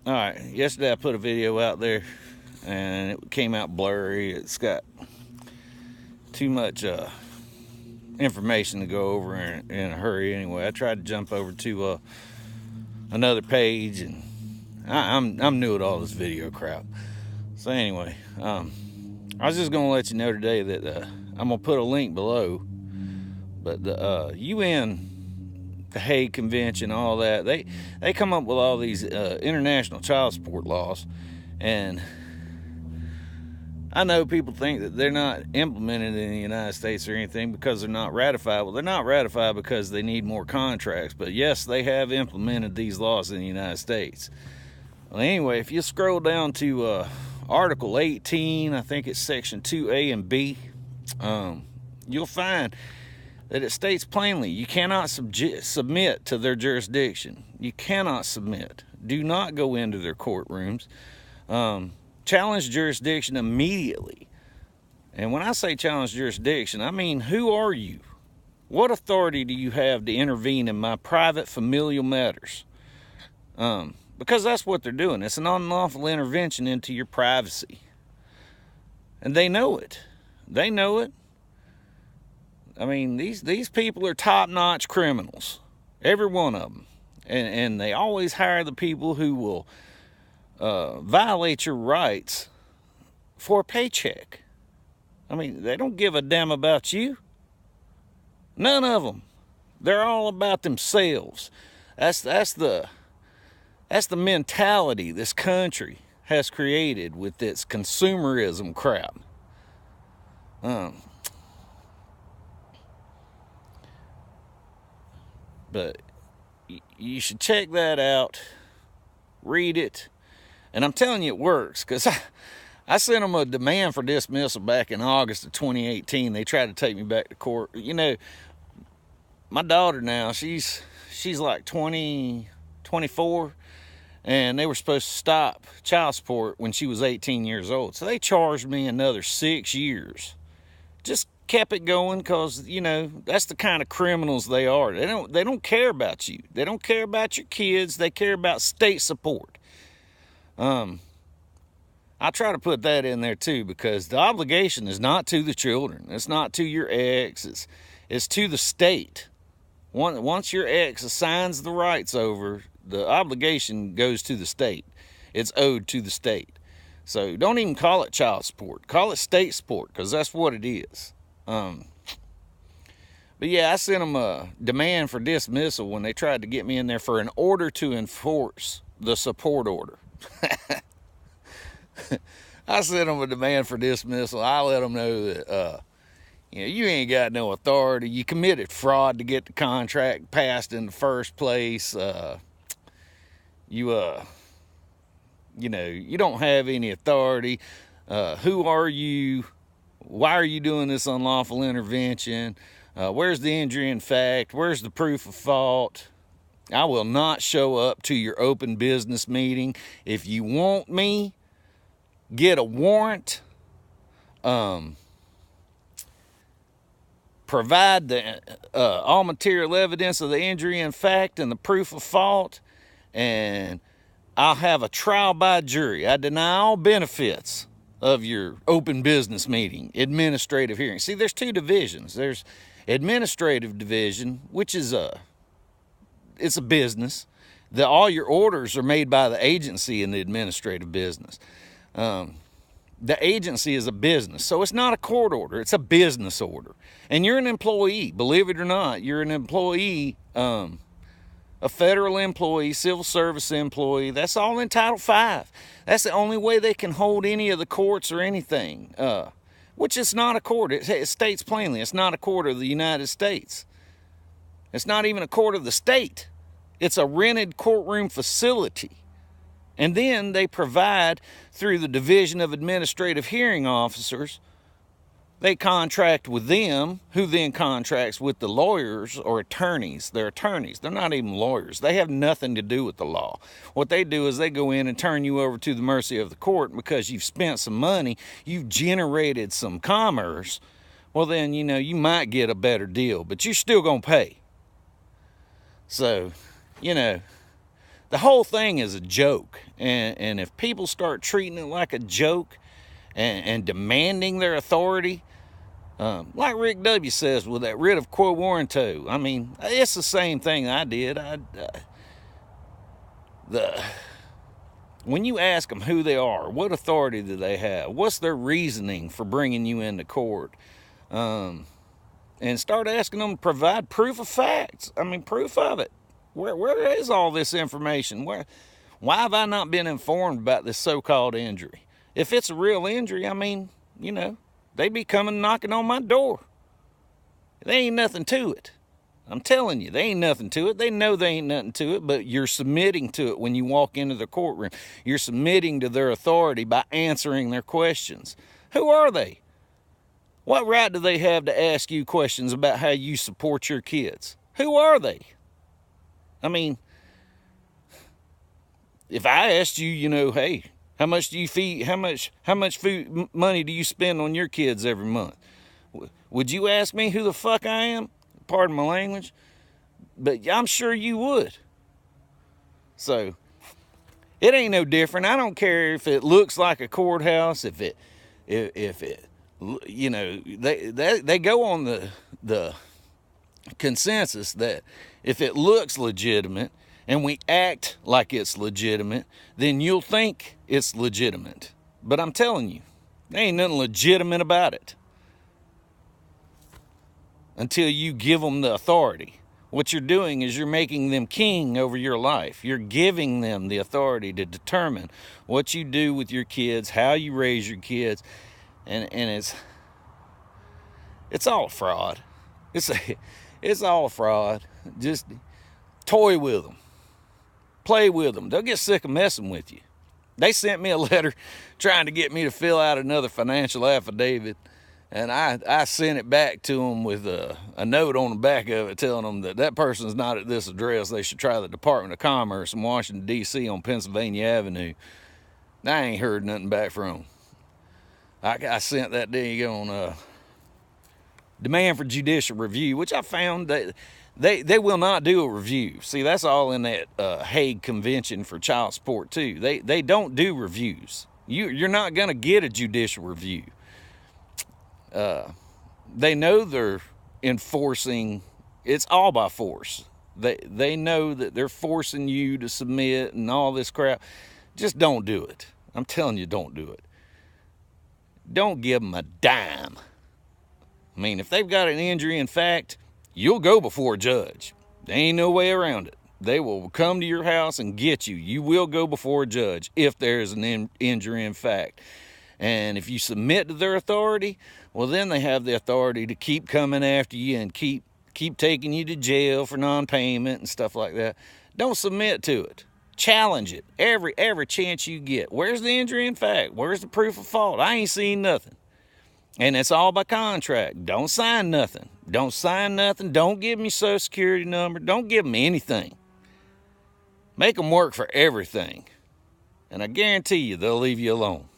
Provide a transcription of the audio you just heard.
All right, yesterday I put a video out there and it came out blurry. It's got too much information to go over in a hurry anyway. I tried to jump over to another page, and I'm new at all this video crap. So anyway, I was just gonna let you know today that I'm gonna put a link below, but the UN, the Hague Convention, all that, they come up with all these international child support laws, and I know people think that they're not implemented in the United States or anything because they're not ratified. Well, they're not ratified because they need more contracts, but yes, they have implemented these laws in the United States. Well, anyway, if you scroll down to Article 18, I think it's Section 2A and B, you'll find that it states plainly, you cannot submit to their jurisdiction. You cannot submit. Do not go into their courtrooms. Challenge jurisdiction immediately. And when I say challenge jurisdiction, I mean, who are you? What authority do you have to intervene in my private familial matters? Because that's what they're doing. It's an unlawful intervention into your privacy. And they know it. They know it. I mean, these people are top-notch criminals. Every one of them. And they always hire the people who will violate your rights for a paycheck. I mean, they don't give a damn about you. None of them. They're all about themselves. That's the mentality this country has created with its consumerism crap. But you should check that out, read it, and I'm telling you it works, because I sent them a demand for dismissal back in August of 2018. They tried to take me back to court. You know, my daughter now, she's like 24, and they were supposed to stop child support when she was 18 years old. So they charged me another 6 years. Just kept it going because, you know, that's the kind of criminals they are. They don't care about you. They don't care about your kids. They care about state support. I try to put that in there too, because the obligation is not to the children. It's not to your ex. It's to the state. Once your ex assigns the rights over, the obligation goes to the state. It's owed to the state. So don't even call it child support. Call it state support, because that's what it is. But yeah, I sent them a demand for dismissal when they tried to get me in there for an order to enforce the support order. I sent them a demand for dismissal. I let them know that, you ain't got no authority. You committed fraud to get the contract passed in the first place. You don't have any authority. Who are you? Why are you doing this unlawful intervention? Where's the injury in fact? Where's the proof of fault? I will not show up to your open business meeting. If you want me, get a warrant. Provide the all material evidence of the injury in fact and the proof of fault, and I'll have a trial by jury. I deny all benefits of your open business meeting, administrative hearing. See, there's two divisions. There's administrative division, which is it's a business. All your orders are made by the agency in the administrative business. The agency is a business, so it's not a court order. It's a business order. And you're an employee. Believe it or not, you're an employee, a federal employee, civil service employee. That's all in Title V. That's the only way they can hold any of the courts or anything, which is not a court. It states plainly it's not a court of the United States. It's not even a court of the state. It's a rented courtroom facility. And then they provide, through the Division of Administrative Hearing Officers, they contract with them, who then contracts with the lawyers or attorneys. They're attorneys. They're not even lawyers. They have nothing to do with the law. What they do is they go in and turn you over to the mercy of the court because you've spent some money, you've generated some commerce. Well, then, you might get a better deal, but you're still going to pay. So, the whole thing is a joke. And if people start treating it like a joke and demanding their authority, like Rick W. says with that writ of quo warranto, I mean, it's the same thing I did. When you ask them who they are, what authority do they have, what's their reasoning for bringing you into court, and start asking them to provide proof of facts. I mean, proof of it. Where is all this information? Why have I not been informed about this so-called injury? If it's a real injury, I mean, you know, they'd be coming knocking on my door. There ain't nothing to it. I'm telling you, there ain't nothing to it. They know there ain't nothing to it, but you're submitting to it when you walk into the courtroom. You're submitting to their authority by answering their questions. Who are they? What right do they have to ask you questions about how you support your kids? Who are they? I mean, if I asked you, you know, hey, how much do you feed, how much food money do you spend on your kids every month? Would you ask me who the fuck I am? Pardon my language, but I'm sure you would. So it ain't no different. I don't care if it looks like a courthouse, if it, you know, they go on the consensus that if it looks legitimate and we act like it's legitimate, then you'll think it's legitimate. But I'm telling you, there ain't nothing legitimate about it until you give them the authority. What you're doing is you're making them king over your life. You're giving them the authority to determine what you do with your kids, how you raise your kids, and it's all a fraud. It's all a fraud. Just toy with them. Play with them. They'll get sick of messing with you. They sent me a letter trying to get me to fill out another financial affidavit, and I sent it back to them with a note on the back of it telling them that person's not at this address. They should try the Department of Commerce in Washington, D.C. on Pennsylvania Avenue. I ain't heard nothing back from them. I sent that thing on demand for judicial review, which I found that they will not do a review. See, that's all in that Hague Convention for Child Support too. They don't do reviews. You're not going to get a judicial review. They know they're enforcing. It's all by force. They know that they're forcing you to submit and all this crap. Just don't do it. I'm telling you, don't do it. Don't give them a dime. I mean, if they've got an injury in fact, you'll go before a judge. There ain't no way around it. They will come to your house and get you. You will go before a judge if there's an injury in fact. And if you submit to their authority, well, then they have the authority to keep coming after you and keep taking you to jail for non-payment and stuff like that. Don't submit to it. Challenge it every chance you get. Where's the injury in fact? Where's the proof of fault? I ain't seen nothing. And it's all by contract. Don't sign nothing. Don't sign nothing. Don't give them your social security number. Don't give them anything. Make them work for everything. And I guarantee you they'll leave you alone.